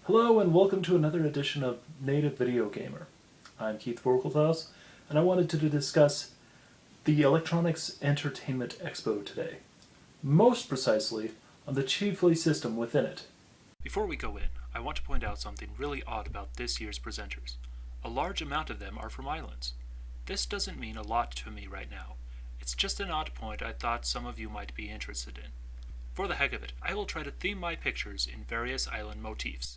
Hello and welcome to another edition of Native Video Gamer. I'm Keith Vorkelthaus, and I wanted to discuss the Electronics Entertainment Expo today. Most precisely, on the Chiefly system within it. Before we go in, I want to point out something really odd about this year's presenters. A large amount of them are from islands. This doesn't mean a lot to me right now. It's just an odd point I thought some of you might be interested in. For the heck of it, I will try to theme my pictures in various island motifs.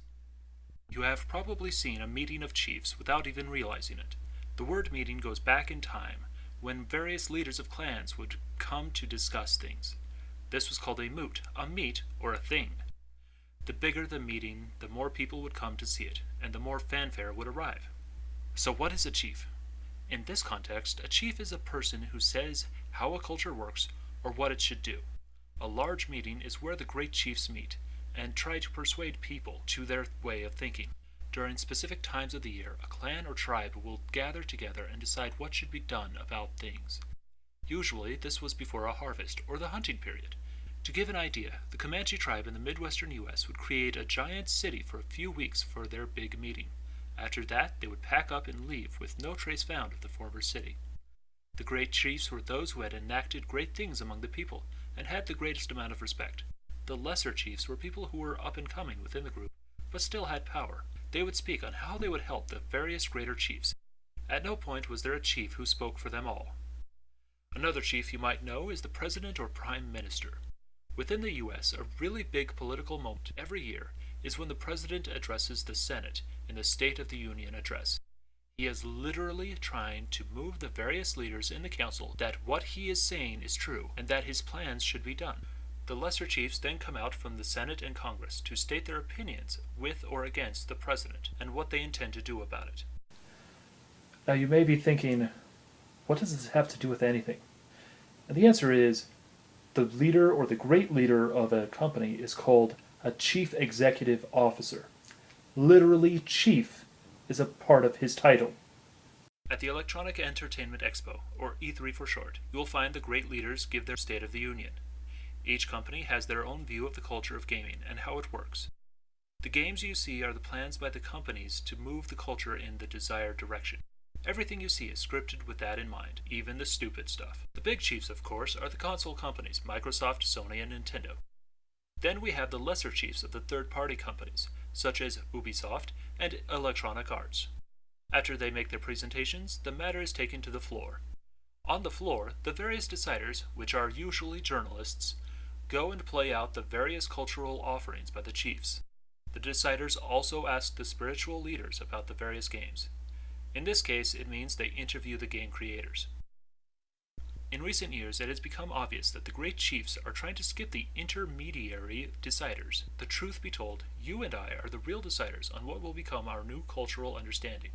You have probably seen a meeting of chiefs without even realizing it. The word meeting goes back in time, when various leaders of clans would come to discuss things. This was called a moot, a meet, or a thing. The bigger the meeting, the more people would come to see it, and the more fanfare would arrive. So what is a chief? In this context, a chief is a person who says how a culture works or what it should do. A large meeting is where the great chiefs meet and try to persuade people to their way of thinking. During specific times of the year, a clan or tribe will gather together and decide what should be done about things. Usually, this was before a harvest or the hunting period. To give an idea, the Comanche tribe in the Midwestern U.S. would create a giant city for a few weeks for their big meeting. After that, they would pack up and leave with no trace found of the former city. The great chiefs were those who had enacted great things among the people and had the greatest amount of respect. The lesser chiefs were people who were up and coming within the group, but still had power. They would speak on how they would help the various greater chiefs. At no point was there a chief who spoke for them all. Another chief you might know is the President or Prime Minister. Within the U.S., a really big political moment every year is when the President addresses the Senate in the State of the Union address. He is literally trying to move the various leaders in the council that what he is saying is true and that his plans should be done. The lesser chiefs then come out from the Senate and Congress to state their opinions with or against the President and what they intend to do about it. Now you may be thinking, what does this have to do with anything? And the answer is, the leader or the great leader of a company is called a chief executive officer. Literally, chief is a part of his title. At the Electronic Entertainment Expo, or E3 for short, you will find the great leaders give their State of the Union. Each company has their own view of the culture of gaming and how it works. The games you see are the plans by the companies to move the culture in the desired direction. Everything you see is scripted with that in mind, even the stupid stuff. The big chiefs, of course, are the console companies, Microsoft, Sony, and Nintendo. Then we have the lesser chiefs of the third-party companies, such as Ubisoft and Electronic Arts. After they make their presentations, the matter is taken to the floor. On the floor, the various deciders, which are usually journalists, go and play out the various cultural offerings by the chiefs. The deciders also ask the spiritual leaders about the various games. In this case, it means they interview the game creators. In recent years, it has become obvious that the great chiefs are trying to skip the intermediary deciders. The truth be told, you and I are the real deciders on what will become our new cultural understanding.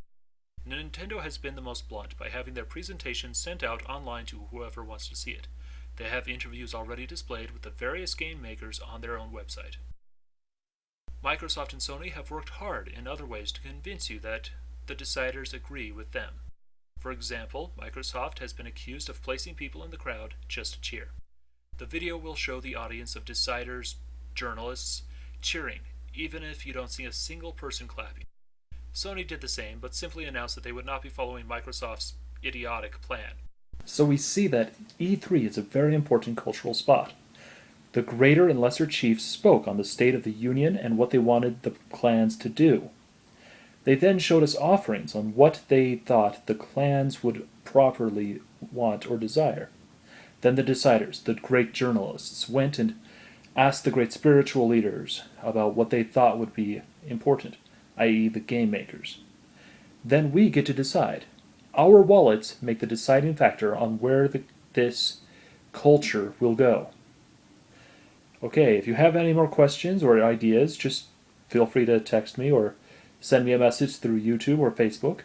Nintendo has been the most blunt by having their presentation sent out online to whoever wants to see it. They have interviews already displayed with the various game makers on their own website. Microsoft and Sony have worked hard in other ways to convince you that the deciders agree with them. For example, Microsoft has been accused of placing people in the crowd just to cheer. The video will show the audience of deciders, journalists, cheering, even if you don't see a single person clapping. Sony did the same, but simply announced that they would not be following Microsoft's idiotic plan. So we see that E3 is a very important cultural spot. The greater and lesser chiefs spoke on the State of the Union and what they wanted the clans to do. They then showed us offerings on what they thought the clans would properly want or desire. Then the deciders, the great journalists, went and asked the great spiritual leaders about what they thought would be important, i.e. the game makers. Then we get to decide. Our wallets make the deciding factor on where this culture will go. Okay, if you have any more questions or ideas, just feel free to text me or send me a message through YouTube or Facebook.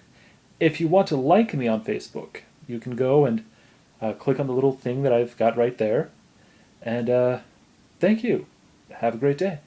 If you want to like me on Facebook, you can go and click on the little thing that I've got right there. And thank you. Have a great day.